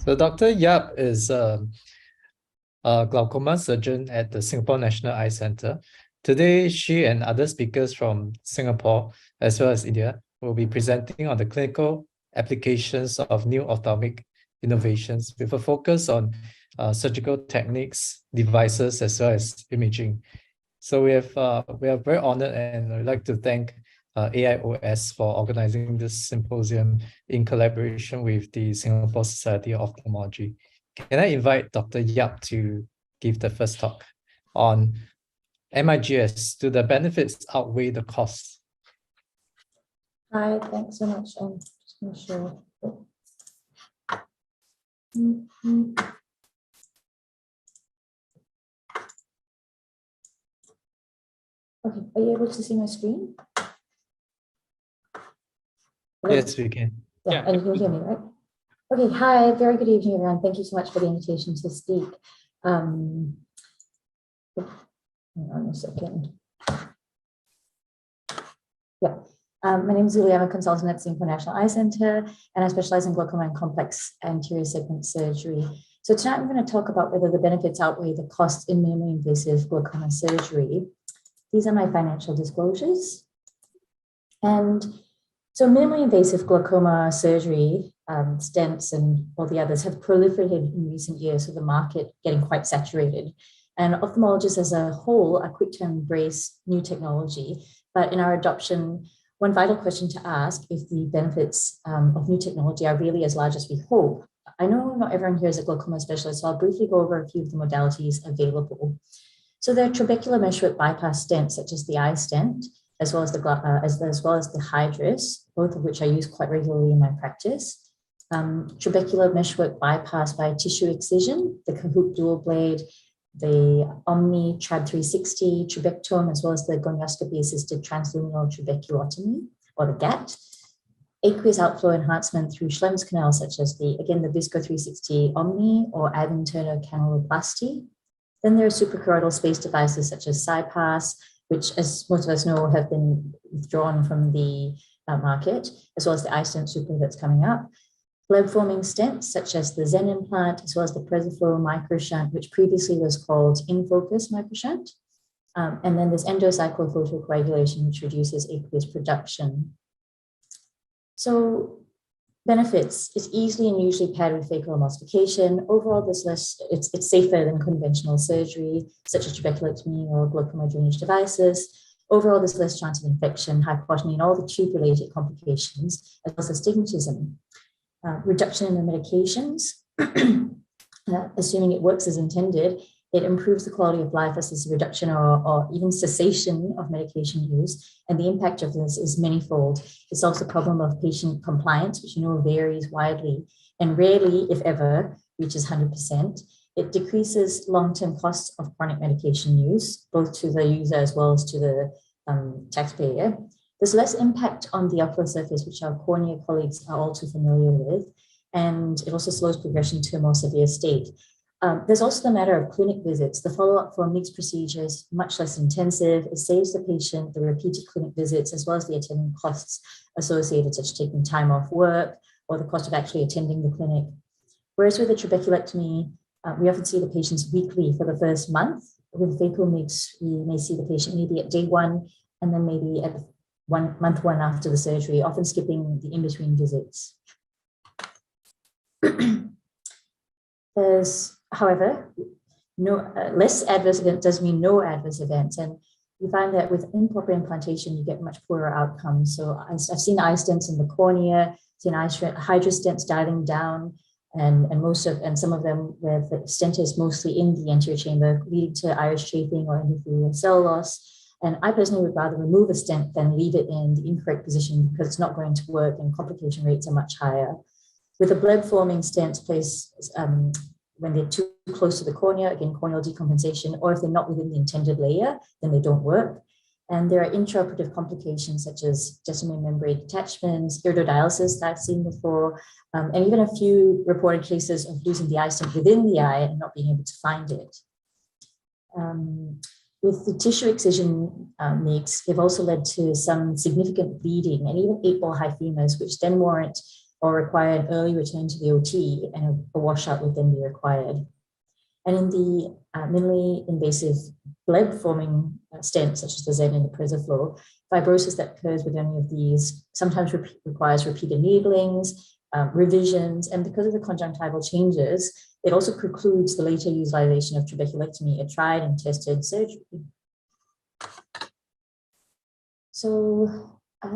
So Dr. Yap is a glaucoma surgeon at the Singapore National Eye Centre. Today, she and other speakers from Singapore, as well as India, will be presenting on the clinical applications of new ophthalmic innovations with a focus on surgical techniques, devices, as well as imaging. So we are very honored, and I'd like to thank AIOS for organizing this symposium in collaboration with the Singapore Society of Ophthalmology. Can I invite Dr. Yap to give the first talk on MIGS? Do the benefits outweigh the costs? Hi, thanks so much. I'm just going to show. Okay, are you able to see my screen? Yes, we can. Yeah, and you can hear me, right? Okay, hi, very good evening, everyone. Thank you so much for the invitation to speak. Hang on a second. Yeah, my name is Julie. I'm a consultant at Singapore National Eye Centre, and I specialize in glaucoma and complex anterior segment surgery. So tonight I'm going to talk about whether the benefits outweigh the costs in minimally invasive glaucoma surgery. These are my financial disclosures. And so minimally invasive glaucoma surgery, stents and all the others have proliferated in recent years, with the market getting quite saturated. And ophthalmologists as a whole are quick to embrace new technology. But in our adoption, one vital question to ask is the benefits of new technology are really as large as we hope. I know not everyone here is a glaucoma specialist, so I'll briefly go over a few of the modalities available. So there are trabecular meshwork bypass stents, such as the eye stent, as well as the Hydrus, both of which I use quite regularly in my practice. Trabecular meshwork bypass by tissue excision, the Kahoot dual blade, the Omni Trab 360 trabectome, as well as the gonioscopy assisted transluminal trabeculotomy, or the GATT. Aqueous outflow enhancement through Schlemm's canal, such as the Visco 360 Omni or Ivan Turner canaloplasty. Then there are suprachoroidal space devices such as CyPass, which, as most of us know, have been withdrawn from the market, as well as the iStent Super that's coming up. Blood-forming stents such as the Zen implant, as well as the Presiflow microshunt, which previously was called InFocus microshunt. And then there's endocyclophotocoagulation, which reduces aqueous production. So benefits, it's easily and usually paired with phaco emulsification. Overall, it's safer than conventional surgery, such as trabeculectomy or glaucoma drainage devices. Overall, there's less chance of infection, hypotony, and all the tube-related complications, as well as astigmatism. Reduction in the medications, assuming it works as intended, it improves the quality of life as this reduction or even cessation of medication use. And the impact of this is manifold. It solves the problem of patient compliance, which varies widely and rarely, if ever, reaches 100%. It decreases long-term costs of chronic medication use, both to the user as well as to the taxpayer. There's less impact on the ocular surface, which our cornea colleagues are all too familiar with, and it also slows progression to a more severe state. There's also the matter of clinic visits. The follow-up for MIGS procedures much less intensive. It saves the patient the repeated clinic visits, as well as the attending costs associated, such as taking time off work or the cost of actually attending the clinic. Whereas with the trabeculectomy, we often see the patients weekly for the first month. With phaco MIGS, we may see the patient maybe at day one, and then maybe at month one after the surgery, often skipping the in-between visits. There's, however, less adverse events does mean no adverse events. And you find that with improper implantation, you get much poorer outcomes. So I've seen eye stents in the cornea, seen Hydrus stents dialing down, and some of them where the stent is mostly in the anterior chamber, leading to iris chafing or endothelial cell loss. And I personally would rather remove a stent than leave it in the incorrect position, because it's not going to work and complication rates are much higher. With the blood-forming stents placed when they're too close to the cornea, again, corneal decompensation, or if they're not within the intended layer, then they don't work. And there are intraoperative complications such as descemet membrane detachments, iridodialysis that I've seen before, and even a few reported cases of losing the eye stent within the eye and not being able to find it. With the tissue excision MIGS, they've also led to some significant bleeding and even 8-ball hyphemas, which then warrant or require an early return to the OT, and a washout would then be required. And in the minimally invasive blood-forming stents, such as the Zen and the PreserFlow, fibrosis that occurs with any of these sometimes requires repeated needlings, revisions, and because of the conjunctival changes, it also precludes the later utilization of trabeculectomy, a tried and tested surgery. So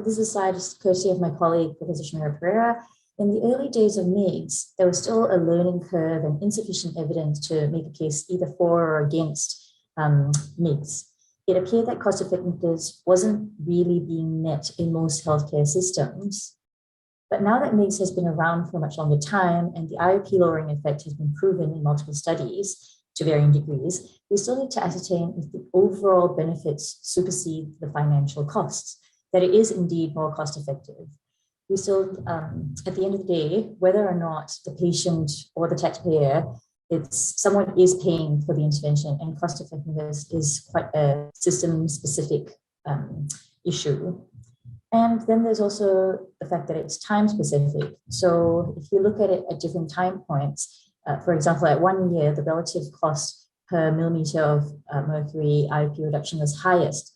this is a slide courtesy of my colleague, Professor Shamira Pereira. In the early days of MIGS, there was still a learning curve and insufficient evidence to make a case either for or against MIGS. It appeared that cost effectiveness wasn't really being met in most healthcare systems. But now that MIGS has been around for a much longer time and the IOP lowering effect has been proven in multiple studies to varying degrees, we still need to ascertain if the overall benefits supersede the financial costs, that it is indeed more cost effective. We still, at the end of the day, whether or not the patient or the taxpayer, someone is paying for the intervention, and cost effectiveness is quite a system-specific issue. And then there's also the fact that it's time-specific. So if you look at it at different time points, for example, at 1 year, the relative cost per millimeter of mercury IOP reduction was highest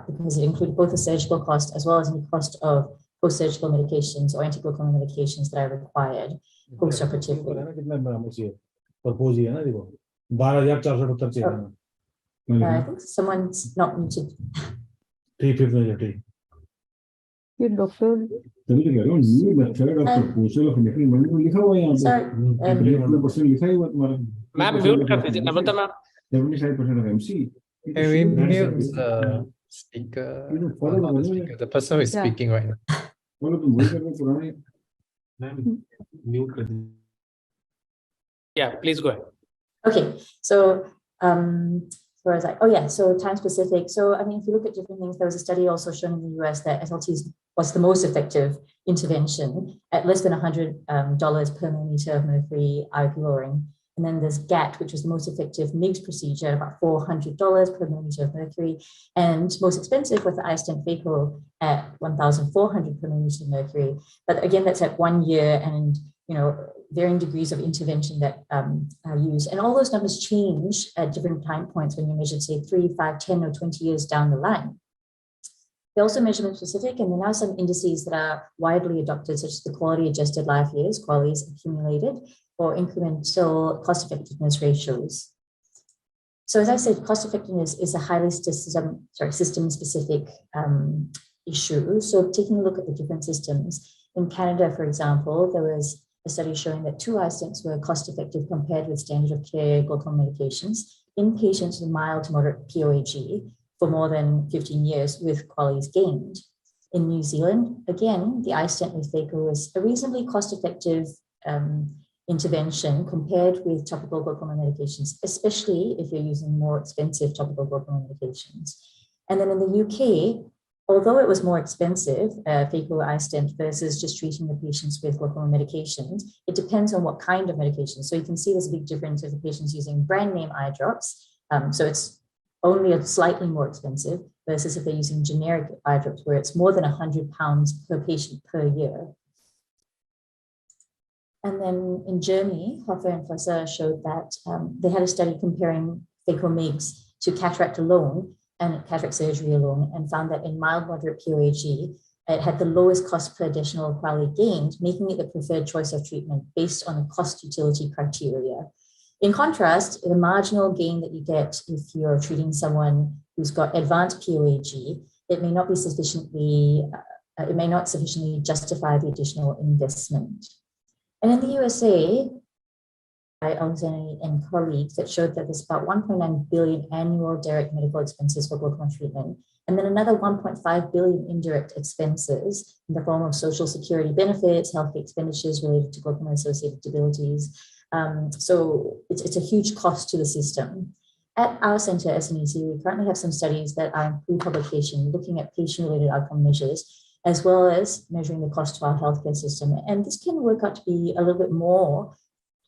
because it included both the surgical cost as well as the cost of post-surgical medications or antiglaucoma medications that are required post-operatively. I think someone's not muted. Doctor. Ma'am, mute कर दीजिए ना बता ma'am. 75% of MC. Can we mute the speaker? Not the speaker, the person who is speaking right now. Yeah, please go ahead. Okay, so where was I? Oh yeah, so time specific. So I mean, if you look at different things, there was a study also shown in the US that SLTs was the most effective intervention at less than $100 per millimeter of mercury IOP lowering. And then there's GATT, which was the most effective MIGS procedure at about $400 per millimeter of mercury, and most expensive with the iStent phaco at $1,400 per millimeter of mercury. But again, that's at 1 year, and varying degrees of intervention that are used. And all those numbers change at different time points when you measure, say, 3, 5, 10, or 20 years down the line. They're also measurement specific, and there are now some indices that are widely adopted, such as the quality adjusted life years, QALYs accumulated, or incremental cost effectiveness ratios. So as I said, cost effectiveness is a highly system specific issue. So taking a look at the different systems, in Canada, for example, there was a study showing that 2 iStents were cost effective compared with standard of care glaucoma medications in patients with mild to moderate POAG for more than 15 years with QALYs gained. In New Zealand, again, the iStent with phaco was a reasonably cost effective intervention compared with topical glaucoma medications, especially if you're using more expensive topical glaucoma medications. And then in the UK, although it was more expensive, phaco iStent versus just treating the patients with glaucoma medications, it depends on what kind of medication. So you can see there's a big difference if the patient's using brand name eye drops. So it's only slightly more expensive versus if they're using generic eye drops where it's more than £100 per patient per year. And then in Germany, Hofer and Flusser showed that they had a study comparing phaco MIGS to cataract alone and cataract surgery alone, and found that in mild moderate POAG, it had the lowest cost per additional QALY gained, making it the preferred choice of treatment based on a cost utility criteria. In contrast, the marginal gain that you get if you're treating someone who's got advanced POAG, it may not sufficiently justify the additional investment. And in the USA, by Alexander and colleagues, that showed that there's about 1.9 billion annual direct medical expenses for glaucoma treatment, and then another 1.5 billion indirect expenses in the form of social security benefits, healthcare expenditures related to glaucoma-associated disabilities. So it's a huge cost to the system. At our center, SNEC, we currently have some studies that are in pre-publication looking at patient-related outcome measures, as well as measuring the cost to our healthcare system. And this can work out to be a little bit more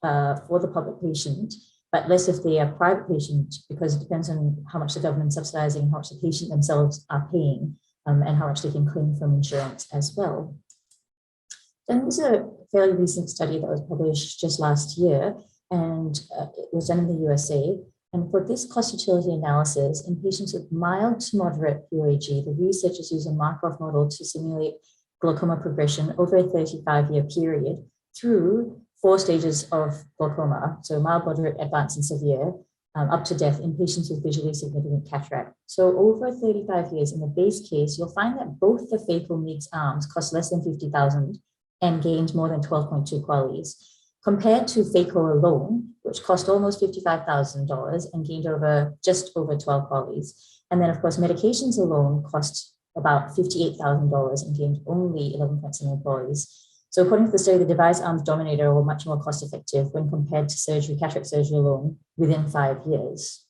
for the public patient, but less if they are private patient, because it depends on how much the government's subsidizing, how much the patient themselves are paying, and how much they can claim from insurance as well. And this is a fairly recent study that was published just last year, and it was done in the USA. And for this cost utility analysis in patients with mild to moderate POAG, the researchers used a Markov model to simulate glaucoma progression over a 35-year period through 4 stages of glaucoma, so mild, moderate, advanced, and severe, up to death in patients with visually significant cataract. So over 35 years, in the base case, you'll find that both the phaco MIGS arms cost less than 50,000 and gained more than 12.2 QALYs, compared to phaco alone, which cost almost $55,000 and gained just over 12 QALYs. And then, of course, medications alone cost about $58,000 and gained only 11.7 QALYs. So according to the study, the device arms dominated were much more cost effective when compared to surgery, cataract surgery alone, within 5 years.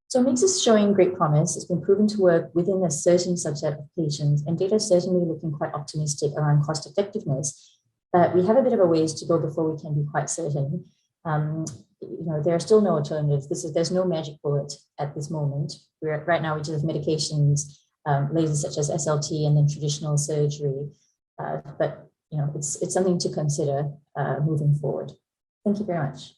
So MIGS is showing great promise. It's been proven to work within a certain subset of patients, and data is certainly looking quite optimistic around cost effectiveness. But we have a bit of a ways to go before we can be quite certain. There are still no alternatives. There's no magic bullet at this moment. Right now we just have medications, lasers such as SLT, and then traditional surgery. But it's something to consider moving forward. Thank you very much.